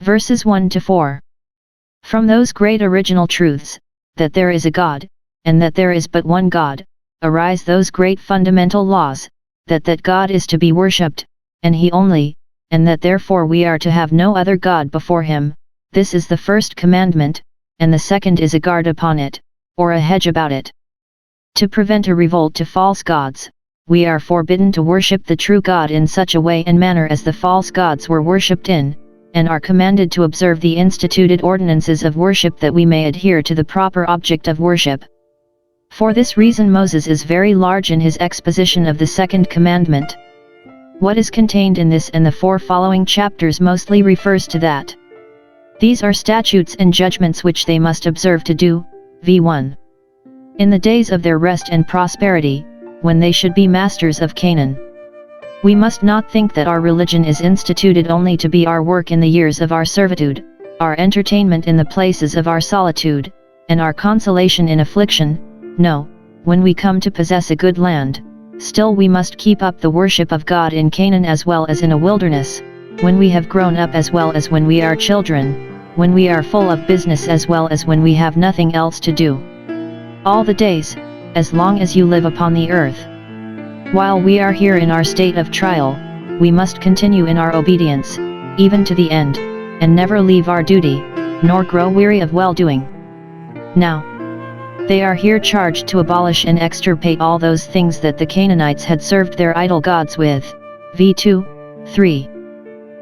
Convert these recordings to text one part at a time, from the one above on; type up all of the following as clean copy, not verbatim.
Verses 1 to 4. From those great original truths, that there is a God, and that there is but one God, arise those great fundamental laws, that God is to be worshipped, and He only, and that therefore we are to have no other God before Him. This is the first commandment, and the second is a guard upon it, or a hedge about it. To prevent a revolt to false gods, we are forbidden to worship the true God in such a way and manner as the false gods were worshipped in, and are commanded to observe the instituted ordinances of worship that we may adhere to the proper object of worship. For this reason Moses is very large in his exposition of the second commandment. What is contained in this and the 4 following chapters mostly refers to that. These are statutes and judgments which they must observe to do, v1. In the days of their rest and prosperity, when they should be masters of Canaan. We must not think that our religion is instituted only to be our work in the years of our servitude, our entertainment in the places of our solitude, and our consolation in affliction. No, when we come to possess a good land, still we must keep up the worship of God in Canaan as well as in a wilderness, when we have grown up as well as when we are children, when we are full of business as well as when we have nothing else to do. All the days, as long as you live upon the earth. While we are here in our state of trial, we must continue in our obedience, even to the end, and never leave our duty, nor grow weary of well-doing. Now, they are here charged to abolish and extirpate all those things that the Canaanites had served their idol gods with. v2, 3.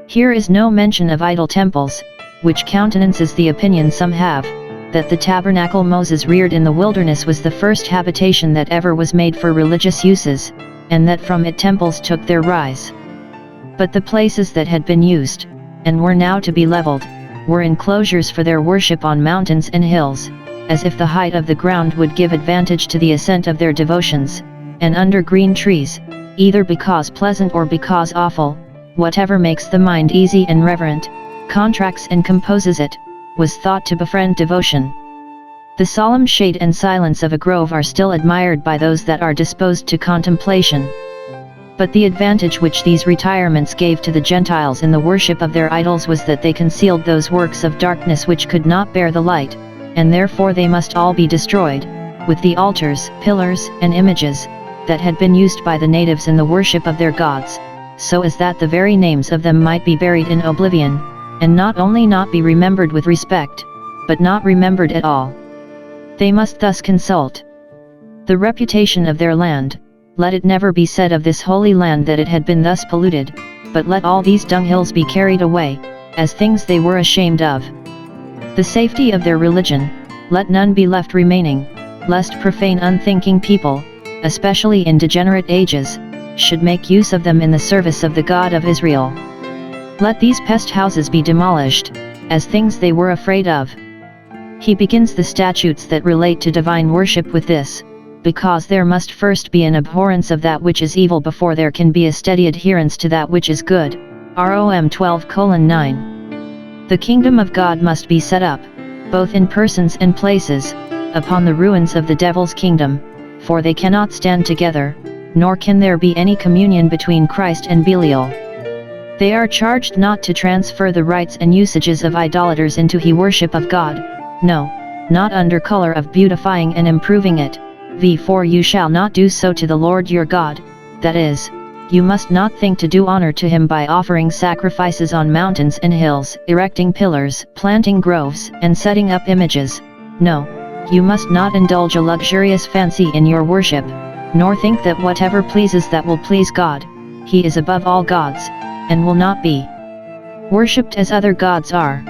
Here is no mention of idol temples, which countenances the opinion some have, that the tabernacle Moses reared in the wilderness was the first habitation that ever was made for religious uses, and that from it temples took their rise. But the places that had been used, and were now to be leveled, were enclosures for their worship on mountains and hills, as if the height of the ground would give advantage to the ascent of their devotions, and under green trees, either because pleasant or because awful, whatever makes the mind easy and reverent, contracts and composes it, was thought to befriend devotion. The solemn shade and silence of a grove are still admired by those that are disposed to contemplation. But the advantage which these retirements gave to the Gentiles in the worship of their idols was that they concealed those works of darkness which could not bear the light, and therefore they must all be destroyed, with the altars, pillars, and images, that had been used by the natives in the worship of their gods, so as that the very names of them might be buried in oblivion, and not only not be remembered with respect, but not remembered at all. They must thus consult the reputation of their land. Let it never be said of this holy land that it had been thus polluted, but let all these dunghills be carried away, as things they were ashamed of. The safety of their religion, let none be left remaining, lest profane unthinking people, especially in degenerate ages, should make use of them in the service of the God of Israel. Let these pest houses be demolished, as things they were afraid of. He begins the statutes that relate to divine worship with this, because there must first be an abhorrence of that which is evil before there can be a steady adherence to that which is good. Rom 12:9. The kingdom of God must be set up, both in persons and places, upon the ruins of the devil's kingdom, for they cannot stand together, nor can there be any communion between Christ and Belial. They are charged not to transfer the rites and usages of idolaters into he worship of God, no, not under color of beautifying and improving it. v4 You shall not do so to the Lord your God, that is, you must not think to do honor to him by offering sacrifices on mountains and hills, erecting pillars, planting groves, and setting up images. No, you must not indulge a luxurious fancy in your worship, nor think that whatever pleases that will please God. He is above all gods, and will not be worshipped as other gods are.